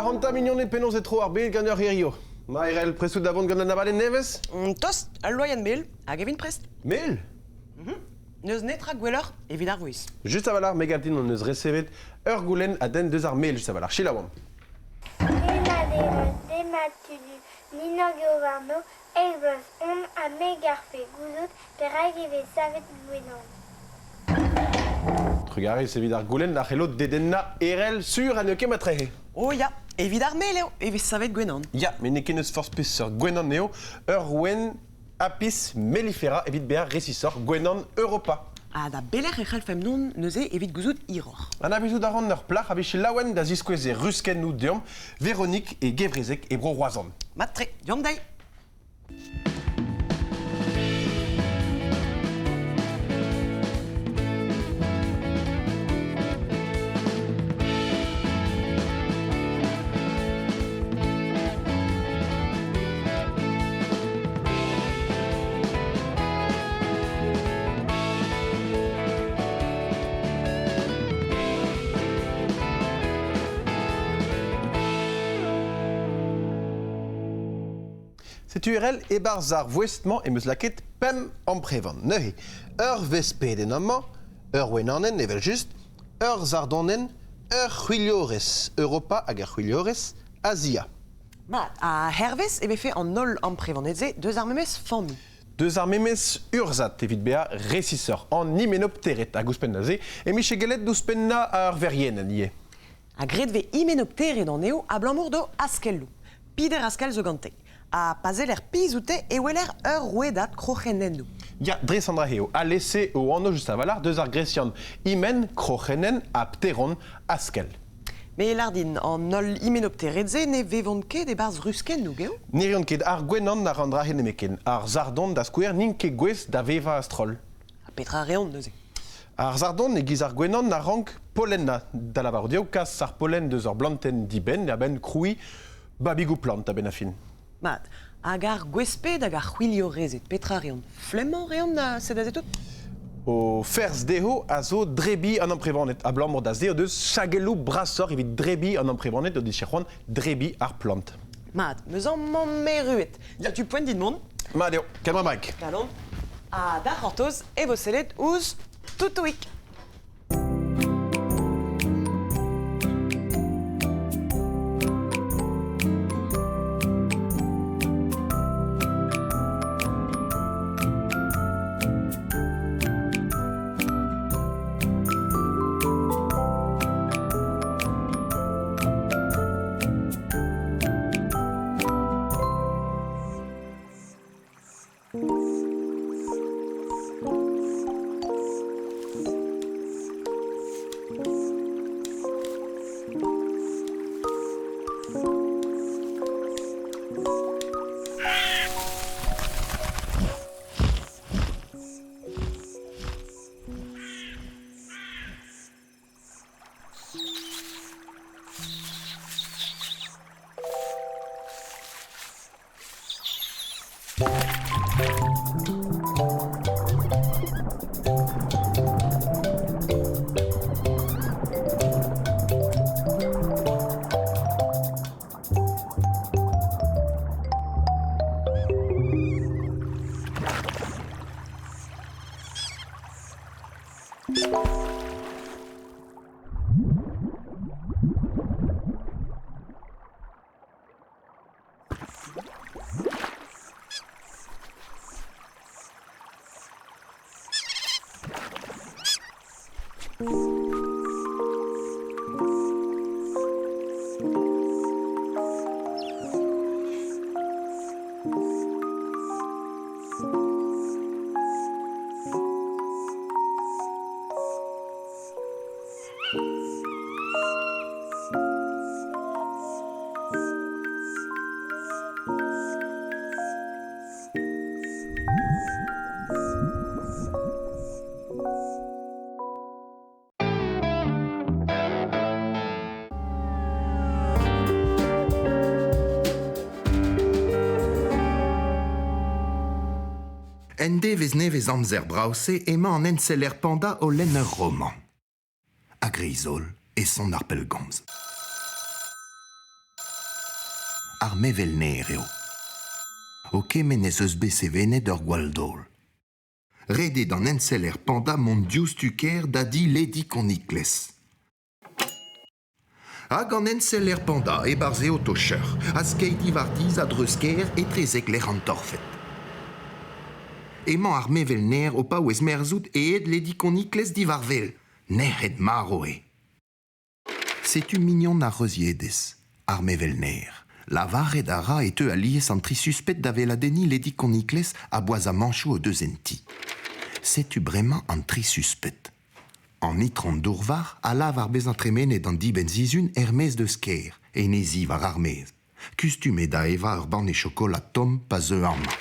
40 milione penos etro ar bet gant ur hirio. Ma erel presout davant gant an abalen nevez? Tost, al loyan mel, hag evin prest. Mel? Neus netra gwellor, evit ar voiz. Just avalar megatin on eus resevet ur goulenn a den deus ar mel just avalar. Chilaouam. Dematulu, Nino Giovanno, Elbos, on a megarfe, gouzout, perag eve savet gwenon. Trugare se vid ar goulenn la c'hello dedenna erel sur an euke matrehe. Oh ya, evit ar mel eo, evit savet gwenan. Ya, men ne ken eus force peus ur gwenan neo, ur wen Apis mellifera evit bear resisor gwenan Europa. Da beler e c'halfem non neuze evit gouzout iror. An abizout a ran ur plach a vech laouen da ziskweze rusken nou deom, Véronique et Gevrezek e bro roazan. Matre, diom dai. Cet URL e barzar voestman e meus laket pem amprevan. Neuhe, ur vespeden amman, ur wenanen evel just, ur zardonen, ur c'hwiliorez Europa hag ur c'hwiliorez Asia. A hervez eve fe an nol amprevanetze deus ar memes fammi. Deus ar memes urzat evit bear resisor an hymenopteret hag ouspenn naze, e michegelet d'ouspenna ur veriennen ie. A gredve hymenopteret an eo a blammour do askellou. Pider askel zo gante. A pazel er pizoute e weler ur rouedat krochenennou. Ya, dres an dra heo, a lese o anno just avalar deus ar gresian hymen, krochenen a pteron askel. Me lardin an nol hymenopteretze ne vevont ket e barz rusken nou geo? Nirion ket ar gwenan na randra henemeken, ar zardon da skouer nin ket gwez da veva astrol. A petra reont neuze. Ar zardon ne giz ar gwenan na rank polenna da lavar diao kas ar polen deus ar blanten diben a ben kroui babigou plant a ben a fin. Hag ar gwesped hag ar c'hwiliorezet petra reont. Flemman reont na sedazetout? O ferz deho a zo drebi an amprevanet. A blammour da zeo deus chagelou brasor evit drebi an amprevanet o di chekouan drebi ar plant. Meus an man meruet. Tu poent dit moun? Deo, kalma mag. Kalon. Da c'hortoz e vo sellet ouz toutouik. En devez nevez amzer brause emañ an enseller panda o lenner roman. A Grisol et son arpelgomz. ar mevelner eo. O kemen ez eus besevenet ur gwaldol. Rede d'an enseller panda mont diouztuker da di ledi konikles. Hag an enseller panda e barze o tocheur, a skeidi vardiz a dreusker e trezek ler an torfet. Emañ ar mevelner o pa ouez merzout e ed ledi konikles di varvel, nec'het maro e. Setu mignon a reuziedez, ar mevelner. La varet a ra et eux a liés an tri suspect d'aveladeni ledi konikles a boaz a manchou o deus enti. Setu bremañ an tri suspect. An itron dourvar a lav ar bez entremenet an diben zizun ermez de sker, e nezi var armez. Kustume da eva ur ban e chokolat tom pa zeu arma.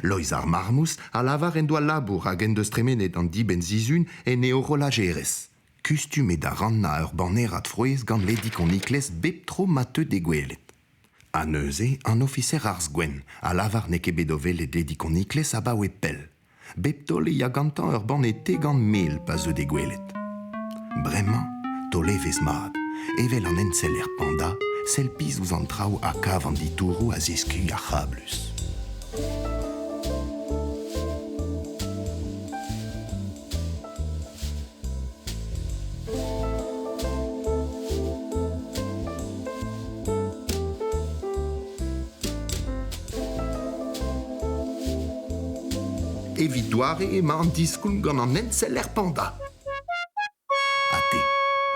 Loiz ar marmous a lavar en doa labour hag en deus tremenet an diben zizun en eo rola jerez. Kustume da ranna ur ban erat frouez gant ledi konikles bep tro mateu de gwelet. A neuze, an officer ars gwen, a lavar ne ket bedovel et ledi konikles a baoe pel. Bep tole ya gantan ur ban e te gant mel pa zeu de gwelet. Bremañ, tole vez mat, evel an enseller panda, sel piz ouz an traoù a kav an ditourou a zesku a c'hablus. Evit doare emañ an diskoulm gant an enseller panda. Ate,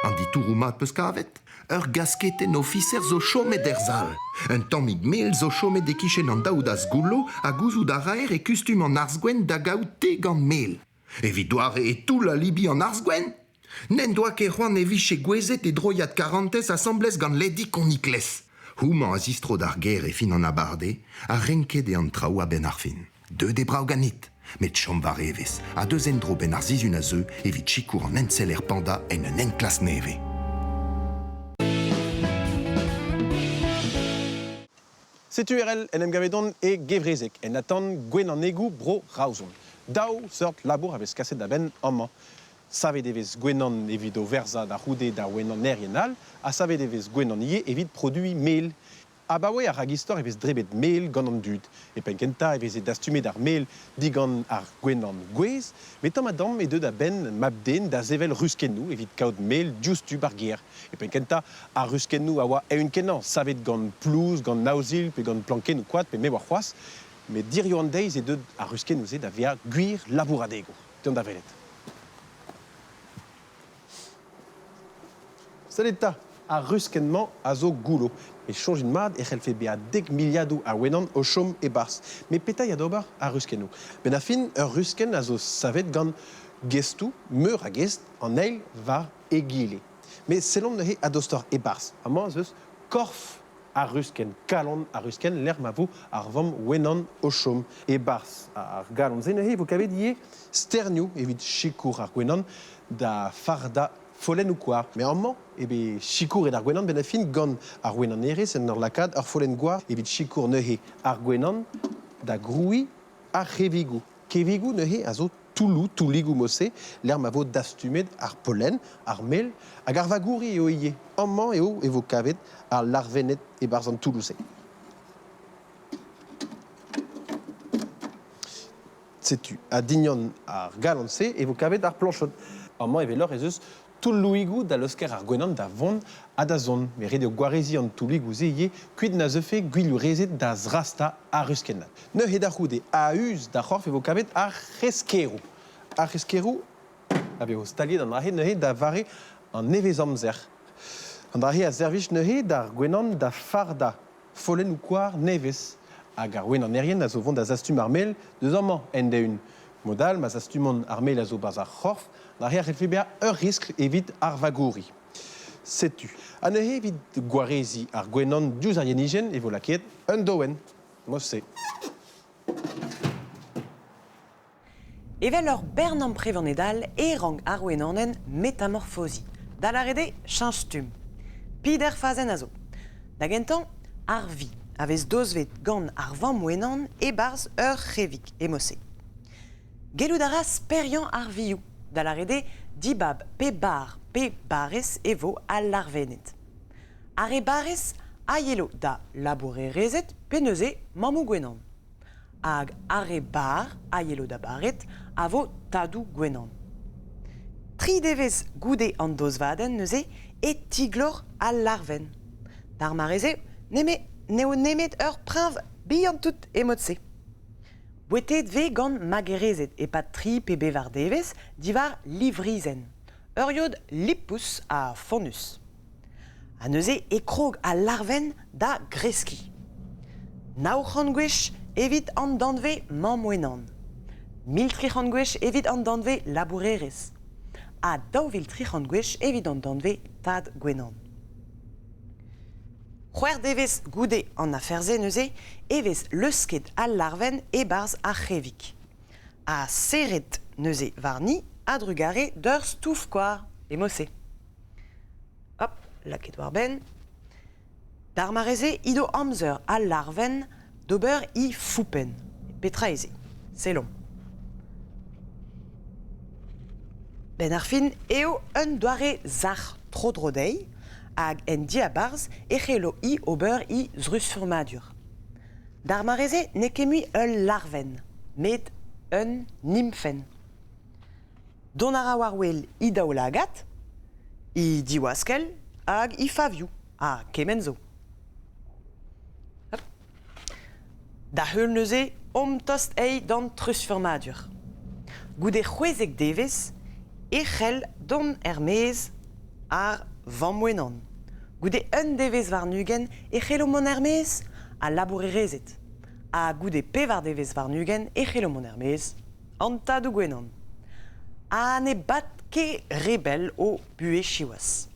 an ditourou mat peus kavet, ur gasketen officer zo chomet er zal. Un tammig mel zo chomet e kichen an daoud a zgoulo a gouzout a raer e kustum an arzgwen da gaout te gant mel. Evit doare e tout la libi an arzgwen? Nen doa ket c'hoant e viche gwezet e droiad karantez assemblez gant ledi konikles. Houman a zistro d'ar ger e fin an abarde, a renket e an traoù a ben ar fin. Deux de brav ganit. Met chom var evez, a deus endro ben ar zizun a zeu evit chikour an enseller panda en un enklas neve. Setu RL en em gavedon e gevrezek en atan gwen an egou bro raouzon. Daou sort labour avez kaset da ben amman. Savet evez gwen an evit o verza da roude da wen an erienal, a savet evez gwen an ie evit produi mel. A baoe ar ragistor evez drebet mel gant an dud. E penkenta evez e dastumet ar mel digant ar gwen an gwez, met tam adam e deud a ben mabden da zevel ruskennou evit kaout mel diouztu bar ger. E penkenta ar ruskennou a oa eun kenan, savet gant plouz, gant naozil, pe gant plankennou koad, pe me war c'hoaz, met dirio an deiz e deud ar ruskennou ze da vea gwir labouradego. Teon da velet. Saleta, ar ruskenman a zo goulo. E chonjin mat e c'hellfe be a 10 miliadou a wenan o chom e bars. Me petai a d'ober a ruskennou. Ben a fin, ur rusken a zo savet gant gestou, meur a gest, an eil var e gile. Me selon neuze a dostor e bars. Amañ zeus korf a rusken, kalon a rusken, l'er ma vo ar vam wenan o chom e bars. Ar galon ze neuze vo kavet ie sternioù evit chikour ar wenan da farda follen ou quoi. Mais en man, ebe chikour et ar gwenan ben a fin gant ar gwenan erez en ur lakad ar follen gwar evit chikour neuze ar gwenan da groui ar revigou. Kevigou neuze a zo touligou mose, l'er ma vo dastumet ar pollen, ar mel, hag ar vagouri eo ie. En man eo evo kavet ar larvenet e barzan toulouse. Setu, a dignon ar galantse evo kavet ar planchot. En man eve lor ez eus tout louigou da l'osker ar gwenan da vont a da zon. Me red eo gwarezi an touligou ze ie, kuit na zeufe gwilou rezet da zrasta a ruskennat. Neuze da c'houde a uz da c'horf evo kavet ar reskerou. Ar reskerou, a veo staliet an rahe neuze da vare an nevez amzer. An rahe a zervich neuze d'ar gwenan da farda follen ou koar nevez. Hag ar gwenan erien a zo vont da zastum ar mel deus amman en deun. Modal, ma zastumon ar mel a zo baz ar c'horf, d'ar c'hell fe beha ur risk evit ar vagouri. Setu. A neuze evit gwarezi ar gwenan diouz ar yenigen evo laket un doen. Mosse. Evel ur bern an prevanedal e rang ar wenanen metamorphosi. Da la rede chañstum. Pider fazen a zo. Da gentan ar vi avez dozvet gant ar vamm wenan e barz ur c'hevik e mosse. Gelout a ras perian ar viou. Da la rede dibab pe bar pe barez evo a larvenet. Ar e barez aielo da labourerezet peneuze mamou gwenan. Hag are bar aielo da baret a vo tadou gwenan. Tri devez goude an dozvaden neuze e tiglor al larven. Dar mareze neo nemet ur prinv bihan tout emotse. Bouetet ve gant magerezet e pat tri pe bevar devez divar livrizen. Ur yod lippus a fonus. A neuze e krog al larven da greski. Naoc'han gwech evit an danve mamwenan. 1300 gwech evit an danve labourerez. A 2300 gwech evit an danve tad gwenan. C'hwer devez goude an aferze neuze evez leusket al larven e barz a c'hevik. A seret neuze varni a drugare d'ur stouf koar e mosse. Hop, laket war ben. Dar mareze ido amzer al larven d'ober I foupen. Petra eze, selom. Ben ar fin eo un doare zar tro drodei hag en dia barz echelo I ober I zrusfurmadur. Dar mareze ne kemui ul larven, met un nymphen. Don ara warwell I daoulagat, I diwaskel hag I faviou, a kemenzo. Da heul neuze tost ei dan trusfurmadur. Goude c'hwezek devez echel don ermez ar vammwenan. Goude un devez var nugen echel o mon ermez a labourerezet. A goude pe var devez var nugen echel o mon ermez an tadou gwenan. A ne bat ke rebel o bue chiwas.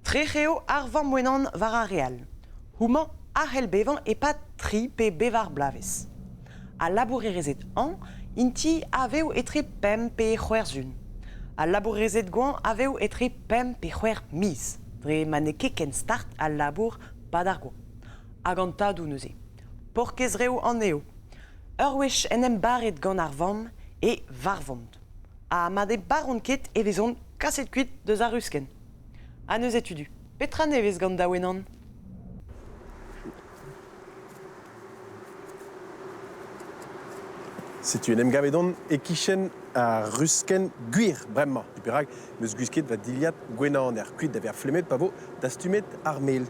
Trecheo ar vammwenan var a real. Houman a hel bevan e pat tri pe bevar blavez. A labourerezet an, inti aveo etre pem pe c'hwerzun. A labourezet gwan aveo etre pem pe c'hwer miz. Dre mane keken start a labour pad ar gwan. Hag an tadou neuze. Porkezreo an eo. Ur wech en em baret gant ar vamm e varvont. A ma de baron ket e vezon kaset kuit deus ar rusken. A neuze tudu. Petra nevez gant daouenan. C'est une emgavedon e kichen a rusken gwir, bremma. Dupirag, meus gusket va diliat gwenan er kuit da ver flemet pavo da stumet ar mel.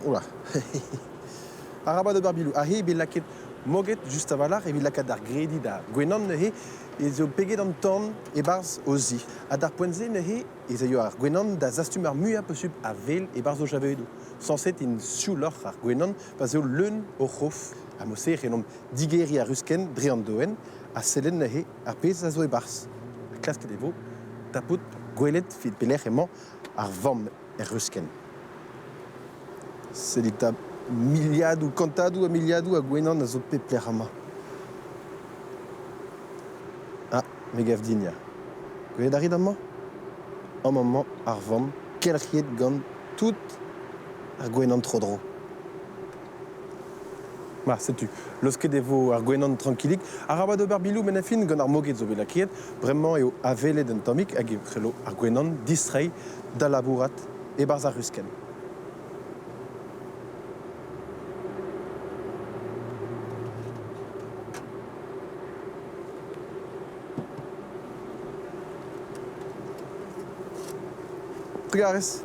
Oula. Araba de barbilou. Ahe be laket moget just avalar e be lakat dar gredi da gwenan nehe e zo peget an torn e barz ozi. A dar poenze nehe e zaio ar gwenan da zastum ar muia posub a vel e barz o javeedo. Sanset in siuloc'h ar gwenan pa zo leun o c'hof. A mosse renom digeri a rusken dre an doen a selen nehe ar pez a zo e barz. A klasket evo tapout gwelet fit pelec'h emañ ar vamm er rusken. Sedik ta miliadou, kantadou a miliadou a gwenan a zo pepler ama. Ah, me gav digna. Gwelet a rid amañ? An maman ar vamm kelriet gant tout ar gwenan tro-dro. Ma, setu. Lorsket evo ar gwenan tranquillik, araba de barbilou men a fin gant ar moget zo bet lakiet, bremañ eo avelet un tammik hag eo c'helo ar gwenan distrei da labourat e barz ar rusken. Trugarez.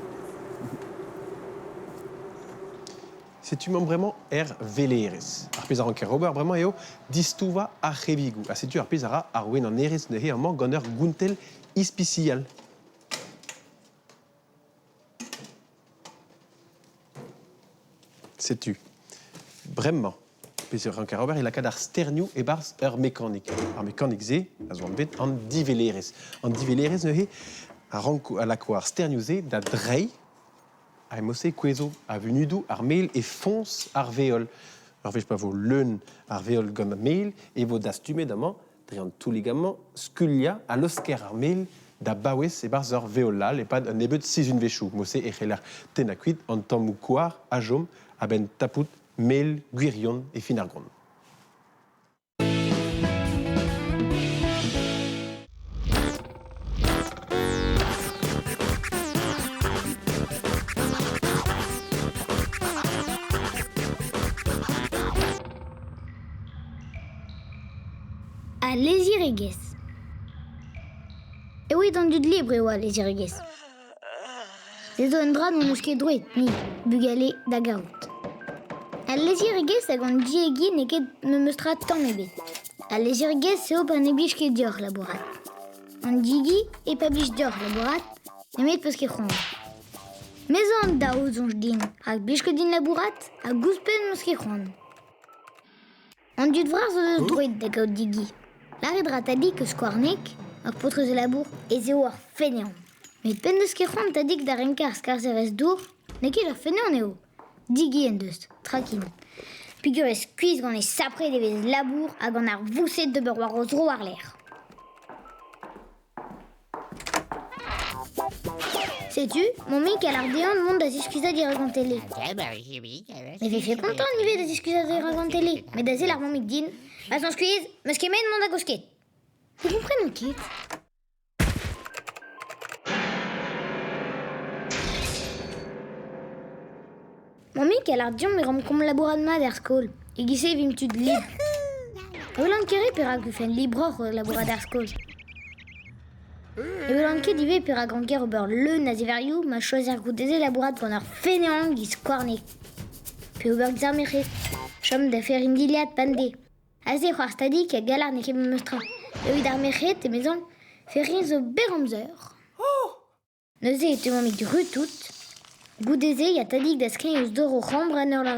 C'est tu vraiment velerez. Ar pez ar anker ober vraiment eo distouva a c'hevigou. A setu ar pez ara ar wen an erez nehe amañ gant ur gountel ispicial. Setu. Bremañ. Pez ur anker ober il a kad ar sternioù e barz ur mekanik. Ar mekanik ze, a zo an bet, an divelerez. An divelerez nehe a ranko a lako ar sternioù ze da drei a mosse kouezo a venudou ar mail e fons ar veol. Ar vez pa vo leun ar veol gant mail e vo da stumet amañ dre an touligamañ skullia a losker ar mail da baouez e barz ur veolal e pad un ebet 6 vechou. Mosse e c'heller ten a kuit an tammou kouar a jom a ben tapout mail gwirion e fin ar gron. à Lézirigues. Et oui, dans du libre, et ouais, Lézirigues. Les zones mon musqué droit, ni bugalé d'agarout. À Lézirigues, à gant diégui n'est me mostra tant mébé. À Lézirigues, c'est au panébliche qui dior la bourrate. En digi et pas biche dior la bourrate, mais parce qu'il ronde. Maison d'ao zonjdin, à biche que din la bourrate, à gouspen musqué ronde. On dut voir ce droit d'agarout digi. L'arrêt t'a dit que squarnek, à potre de la bourre, et zéo fainéant. Mais peine de ce qui ronde t'a dit que d'arrencar scarceres d'our, n'est qu'il a fainéant néo. Digi endust, trakin. Figure squeeze qu'on est sapré des labour à qu'on a voussé de beurroir aux roar l'air. Sais-tu, mon mec a l'ardéant demande des excuses à dire à télé. Mais j'ai fait content de vivre des excuses à dire à télé. Mais d'ailleurs, l'armand mec dit, à son squeeze, me skemé demande à gosquet. Vous comprenez, mon kit? Mon mec a l'ardéant mais rom comme labourade ma der skol. Et guissé vim-tu de libre. Volant kéré pera que fait libre labourade der skol. Et volant ké divé pera ganker au beurre le naziveriou m'a choisi un coup des labourades qu'on a fainéant guis squarné. Puis au beurre d'arméré. Chom d'affaire indiliat pandé. Azé croire stadi qui a galard n'est qu'il me mostra. Et oui d'arméré tes maisons fait rien au béramzeur. Nezé était mon mec rue toute. Goudézé y a tadik d'askin us d'or au rambre à la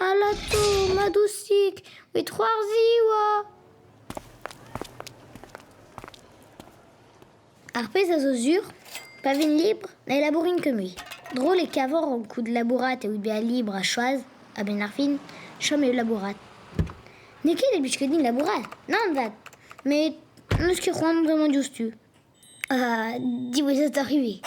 Alato, madoucik, oui, 3 ziwa. Arpez à zozur, pavine libre, n'a labourine que lui. Drôle et cavor au coup de labourate et ou bien libre à choise, à ben arfine, chom et labourate. N'est qu'il les biches que labourate? Non, date. Mais, nous ce qui rend vraiment justu. Ah, dis-moi, ça t'est arrivé.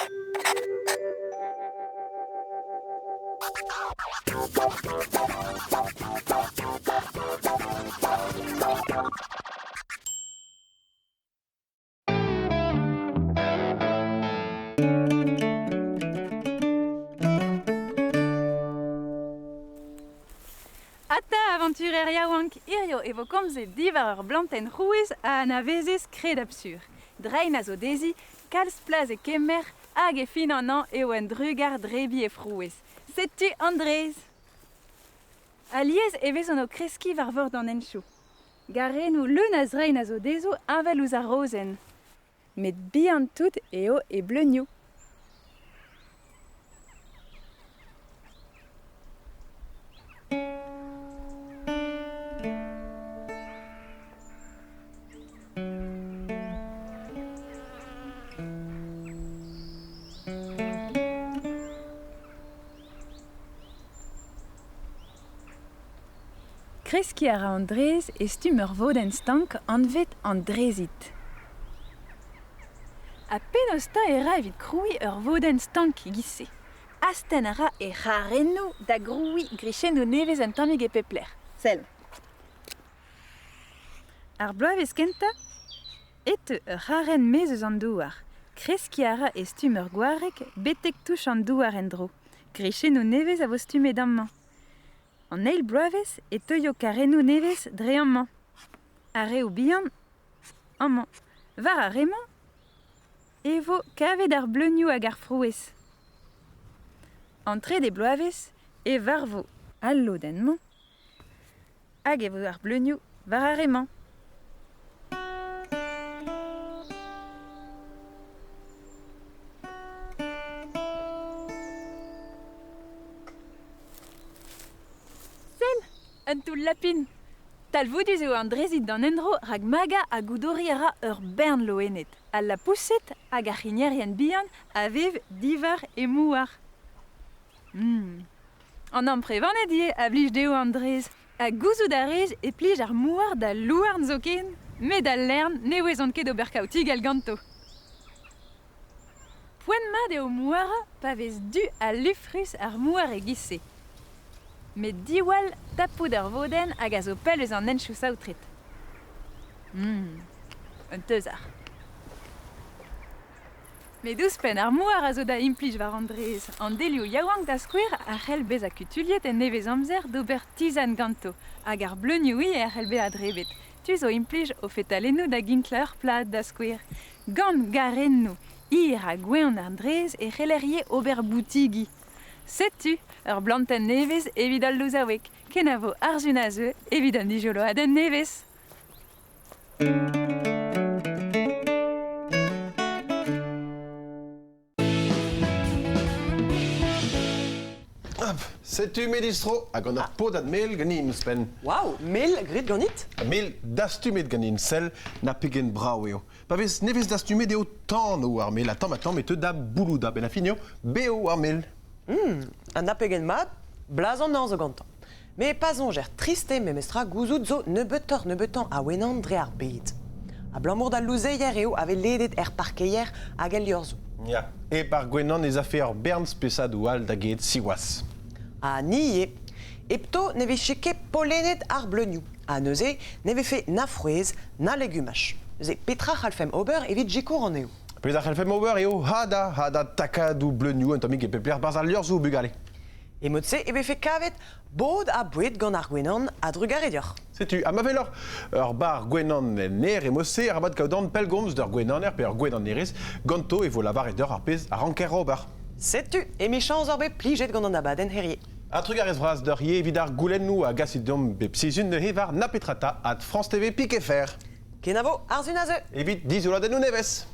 Ata aventureria wank irio evokomze divar blanten ruiz a anavezes credapsur. Drain a zo dezi, kalz plaz e kemer, hag e fin an an eo en drugar drebi e fruiz. Sais-tu, Andrés? Aliez evez ono kreski var vord an enchou. Garenou le nazrein a zo dezo avel ouz a rozen. Met bihan tout eo e bleugnou. Kreski ara Andrés estum ur voden stank anvet Andrezit. A penosta era evit kroui ur voden stank gisse. Asten ara e rarenou da groui grichenno nevez an tammig e pepler. Sel. Ar bloavez kenta et ur raren mezez an douar. Kreski ara estum ur gwarek betek touch an douar en dro. Grichenno nevez a vo stumet damman. An eil bloavez e teuio karenou nevez dre amman. Are ou bihan amman. Var a reman e vo kavet ar bleugnou hag ar frouez. Entre des bloavez e var vo allo denman hag e vo ar bleugnou var a reman. Un tout lapin. Tal voudus eo Andrezit d'an endro rag maga a goudori ara ur bern loenet. A la pousset hag ar c'hinerien bihan a vev divar e mouar. An emprevanet die a blij deo Andrez. A gouzout a rez e plij ar mouar da louarn zo ken, met da lern ne wezont ket ober kaoutig al ganto. Poen mat eo mouara pa vez du a lufrus ar mouar e gisse. Met diwall tapout ur voden hag a zo pel eus an enchou saoutret. Un teuzar. Mais douze pen ar mouar a zo da implij war Andrez. An delio yaouank da skouer ar c'hellbez a kutuliet en nevez amzer d'ober tizan ganto. Hag ar bleunioui e ar c'hellbe a drebet. Tu zo implij o fetalennou da gintler plat da skouer. Gant garennou, ir a gweon ar drez e c'hellerie ober boutigi. Setu, ur blanten nevez evit al louzawek. Ken a vo arzun a zeu evit an dijolo aden nevez. Setu medistro hag an ur podad mel ganin eus pen. Waouh, mel grit ganit? Mel dastumet ganin sel na pegen brao eo. Pa vez nevez dastumet eo tan o ar mel a tamm et da boulou da ben a finio beo ar mel. An apegen mat, blazon an zo gantan. Me pas onger triste me mestra gouzout zo nebetan a wenan dre ar bet. A blamour da louzeier eo ave ledet parkeier hag el liorzo. Ya. E par gwenan ez a fe ur bern spesad o al da get siwas. A nie, epto neve cheke polenet ar bleunioù. A neuze, neve fe na frouez, na legumach. Ze petra c'halfem ober evit jekour an eo. Pez ar c'halfem ober eo hada takad ou bleunioù an tamik e pepler barz ar liorzo bugale. E motse ebe fe kavet bod a boued gant ar gwenan a drugare dior. Setu, a ma velor ur bar gwenan ner e mosse ar abad kaodan pelgomz d'ur gwenan pe ur gwenan nerez ganto e vo lavar e d'ur ar pez ar anker ober. Setu, e mechans orbe plijet gant an abaden herrier. A trugarez vras d'ur ye evit ar goulennou a gasidom be psizun ne hevar napetrata at France TV Pique Fer. Kenavo, arzun a zeu. Evit dizoladennou nevez.